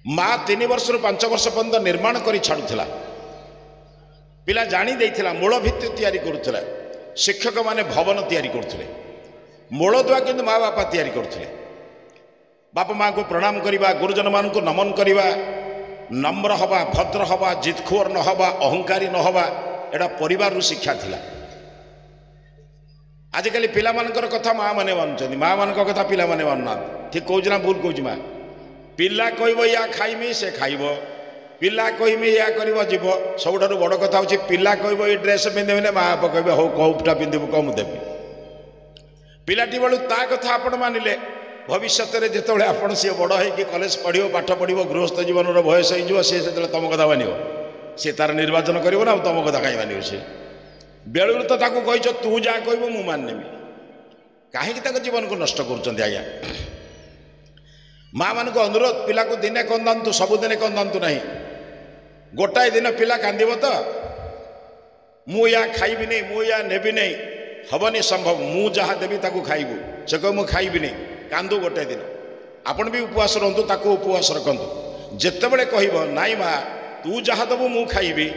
माँ 3 वर्ष रु 5 वर्ष पर्यंत निर्माण कर छाड़ूला पिला जानी देइथिला मूल भित्ति तैयारी करुला शिक्षक माने भवन तैयारी करथिले मूलदुआ किंतु माँ बापा तैयारी करथिले बापा माँ को प्रणाम करवा गुरुजन मान को नमन करवा नम्र हवा भद्र हवा जितखोर न हवा अहंकारी न हवा एटा परिवार रु शिक्षा थिला। आजिकल पिला मानकर कथा माँ माने मानुछन्ति माँ मान कथा पिला माने मानुना ठीक कहूँ ना भूल कहूँ माँ पिला कहब या खाइमी से खाइब पिला कहमी या कर जीव सबुठ बड़ कथा हूँ पिला कहब ये ड्रेस पिंधे माँ बापा कहे हो कौटा पिंधु कम देवी पिलाटी बेलू ता कथा आपण मानिले भविष्य में जिते आप सी बड़ हो कॉलेज पढ़ो पाठ पढ़ो गृहस्थ जीवन बयस हो सी से तुम कथा मान सी तार निर्वाचन कर तुम कथा कहीं मान से बेलू तो कही तू जहाँ कह मुझे माननेमी कहीं जीवन को नष्ट कर आज्ञा माँ मान को अनुरोध पिला को दिने कंदातु सबुदिने कंदातु ना गोटाए दिन पिला कांदिब तो मु या खाइबी नहीं मु या नेबी नहीं हबनी संभव मु जहाँ देवी ताकू खाइबू से कह मु खाइबी नहीं कांदू गोटे दिन आपण भी उपवास रहतु ताकू उपवास रखु जितेबले कह नाई माँ तू जहाँ दबू मु खाइबी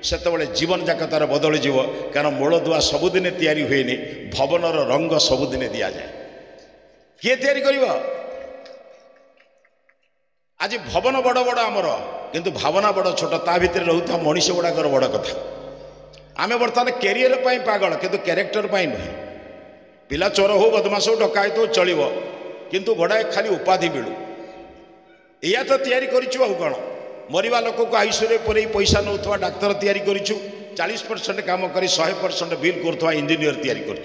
सेतबले जीवन जाक तार बदली जीव कारण मूलदुआ सबुदिने तैयारी हुएनि भवनर रंग सबुदिने दि जाए किए तैयारी करिवो आज भवन बड़ बड़ आमर किंतु भावना बड़ छोट ता भितर रहता मनीष गुड़ाकर बड़ कथा आम बर्तमान कैरियर पागल किंतु कैरेक्टर नुहे पिला चोर हो बदमाश हो डकायत हो चलो किंतु गोड़ाए खाली उपाधि मिलू या तो तैयारी करूँ कौन मरवा लोक को आयुष्य पर पैसा नौथवा डाक्तर तैयारी करूँ 40% काम कर 100% बिल करुवा इंजीनियर तैयारी करूँ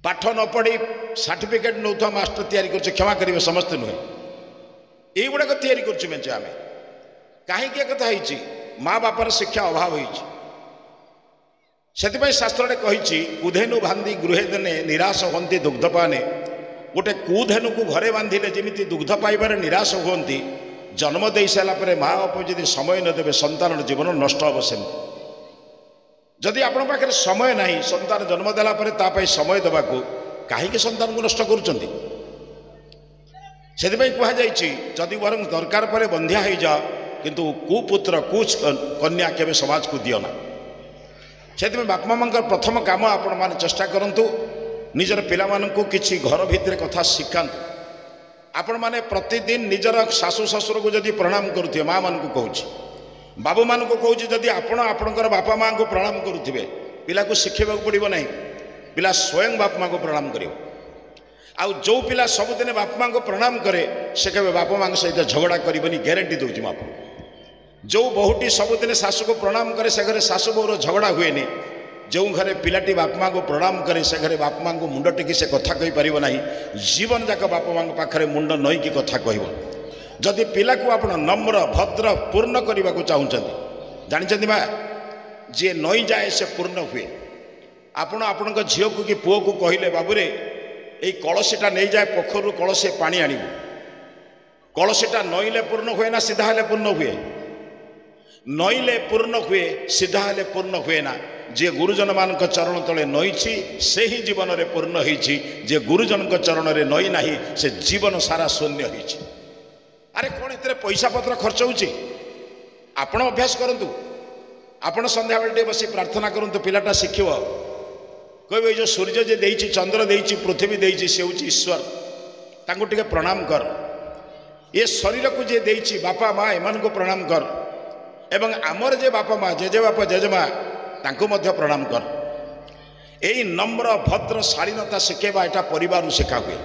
पाठ न पढ़ी सर्टिफिकेट नौथवा मास्टर तैयारी कर क्षमा करेंगे समस्ते नुहे ये गुड़ाक तैयारी करुँ मेचे आम कहीं कथा माँ बापार शिक्षा अभाव से शास्त्र कही कुधेनु बांधी गृहे देने निराश हमें दुग्धपाने गोटे कुधेनु को घरे बांधिले जमी दुग्ध पाइबार निराश हमें जन्म दे सारापर माँ बाप जब समय नदेवे संतान जीवन नष्ट हम से जदि आपण पाखे समय ना संतान जन्म देला समय देवा कहीं संतान को नष्ट करुँच से कहुई वर दरकार पर बंध्या हो जाओ किंतु कुपुत्र कुछ कन्या केवे समाज को दियो ना से बापा माँ प्रथम काम आपण मैंने चेष्टा करूँ निजर पिला को किसी घर भितर कथा शिखातु आपण मैंने प्रतिदिन निजर शाशु ससुर को जदि प्रणाम करुवे माँ मान को कहूँ बाबू मान को कहूँ जदि आपणकर बापा माँ को प्रणाम करुवे पिला को शिखेबा पड़ो ना पिला स्वयं बापा माँ को प्रणाम कर आउ जो पिला सबुदिने बापा माँ को प्रणाम करे से कहे बापा माँ सहित झगड़ा करनी ग्यारंटी दूसरी आप जो बहुटी सबुदिने शाशु को प्रणाम करे से घरे शाशु बोर झगड़ा हुए जो घरे पिलाटी बापा माँ को प्रणाम करे से घरे बापा माँ को मुंड टेकी से कथा कही पार ना जीवन जाक बापा माँ पाखे मुंड नईकि कथा कह जदि पिला को आप नम्र भद्र पूर्ण करने को चाहते जानते माँ जी नई जाए से पूर्ण हुए आपण झील को कि पुओ को कहले बाबूरे यही कलसीटा नहीं जाए पोखर कलसी पानी आणव कलसीटा नईले पूर्ण हुए ना सीधा हेले पूर्ण हुए नईले पूर्ण हुए सीधा हेले पूर्ण हुए ना जे गुरुजन मान चरण तले नई से ही जीवन में पूर्ण होती जे गुरुजन चरण में नई ना से जीवन सारा शून्य होती अरे कौन इतने पैसा पत्र खर्च होपण अभ्यास करूँ आपण संध्या बेले बस प्रार्थना करूँ पिलाटा शिखब कह जो सूर्य जे देइछि चंद्र देइछि पृथ्वी देइछि से हूँ ईश्वर तांको टिके प्रणाम कर ये शरीर को जे देइछि बापा माँ एमान को प्रणाम कर एवं आमर जे बापा माँ जेजे बापा जेजेमा तांको मध्य प्रणाम कर यही नम्र भद्र शालीनता शिखेबा एटा परिवार शिखा हुए।